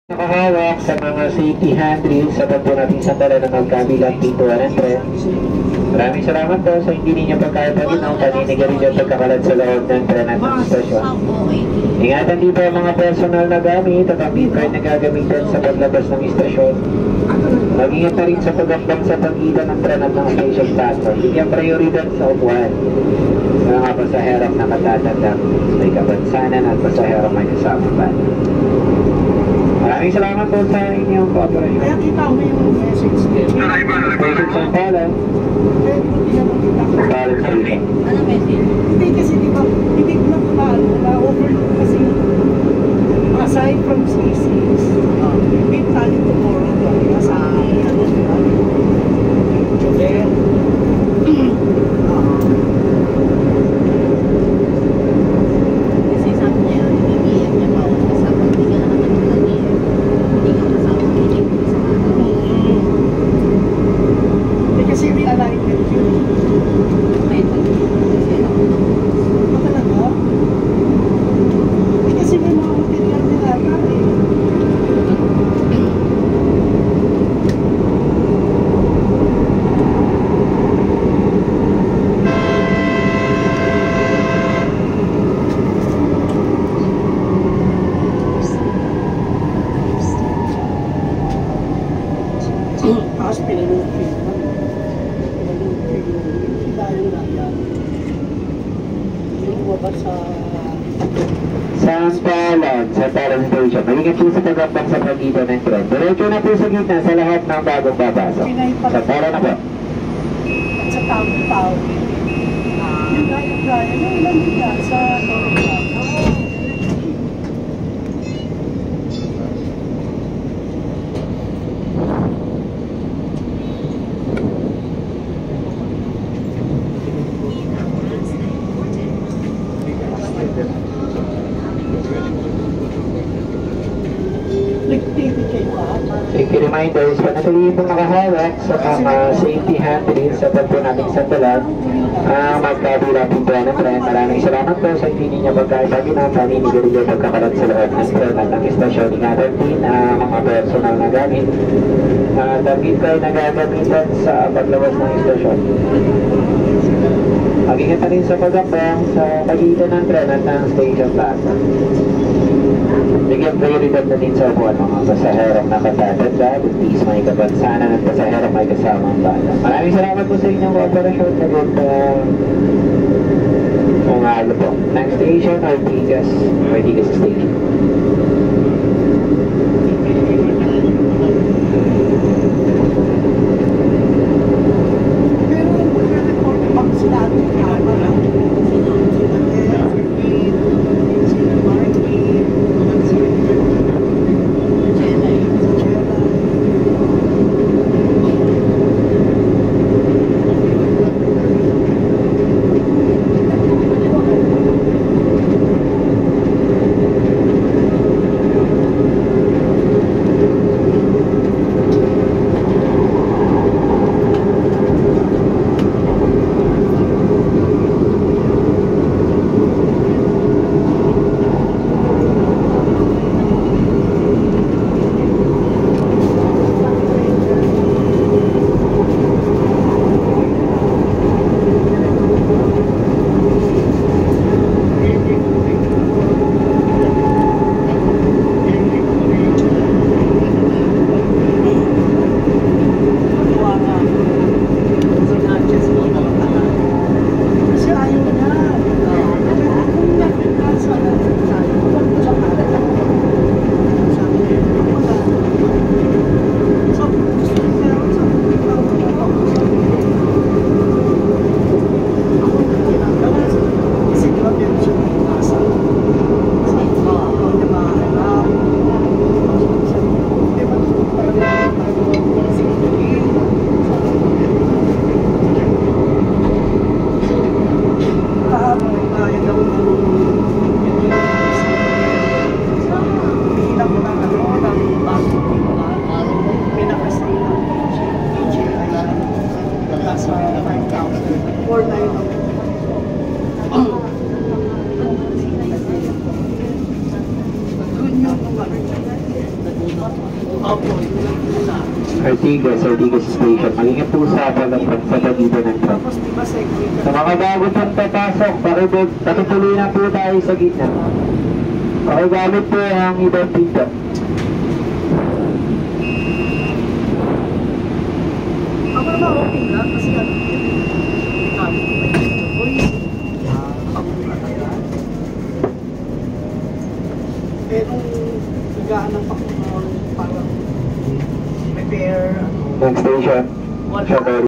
Nakahawak sa mga safety handrails sa pagpo nating sandala ng magkabilang pintuan ng tren. Maraming salamat po sa hindi ninyo pagkakapaginaw paninigarin yung pagkakalat sa loob ng tren at ng stasyon. Ingatan din po ang mga personal na gamit at ang card na gagamitin sa paglabas ng istasyon. Mag-ingat na rin sa pag-akbang sa pagitan ng tren at ng station platform. Bigyan prioridad sa upuan sa mga pasaherong nakatatandang may kapansanan at pasaherong may kasamang bata. Maraming salamat po sa inyong cooperation. Kaya kita mo yung message din. Message ang pala. Pala station. Ano message? Hindi kasi di ba, hindi ko na kumahal. Na-overlook kasi aside from CCs, may tali tomorrow doon. Nasa ano diba? Then, Kasi sabi niya, ibibigyan niya pa ako kasama. Hindi ka naman natulad niya. Hindi ka kasama. Hindi ko sa mga. hindi kasi realignment yun. May pag-ibig kasi ako. Ano talaga? Hindi kasi may mga material nila eh. Tapos pinalupin. Pinalupin yung hilayo na yan. Yung baba sa... Sa Spalon, sa Taran Station, magiging po sa pag-akbang sa pagitan ng tren. Diretso na po sa gitna sa lahat ng bagong babasok. Sa Taran na po. At sa tao-tao. Yung gaya-gaya. Yung ilan din yan sa Norway. Safety reminders, panatilihin pong nakahawak sa mga safety handrails sa pagpo nating sandalan ang magkabilang pintuan ng tren. Maraming salamat po sa hindi ninyo pagkakapaginaw paninigarilyo pagkakalat sa loob ng tren at ng istasyon. Ingatan din ang mga personal na gamit at ang bitcoin na gagamitan sa paglabas ng istasyon. Mag-ingat na rin sa pag-akbang sa pagitan ng tren at ng station platform. Bigyan prioridad na din sa upuan mga pasaherong nakatatanda, buntis may kapansanan at pasaherong may kasamang bata. Maraming salamat po sa inyong kooperasyon na good umalo po. Next station, Ortigas Station. Pero mag-report back sila at camera. Sila Marky, Opo, yun lang po sa akin. Ortigas Station. Mag-ingat po sa palapag sa pagitan ng truck. Tapos di ba segway Sa mga bago pong papasok, pakituloy na po tayo sa gitna. Pakigamit po ang ibang pinto. Ako naman okay lang kasi ano, kami ko may voice. Ako na talaga. Eh nung higaan ng pakunong parang prepare, Next station, wala. Chateau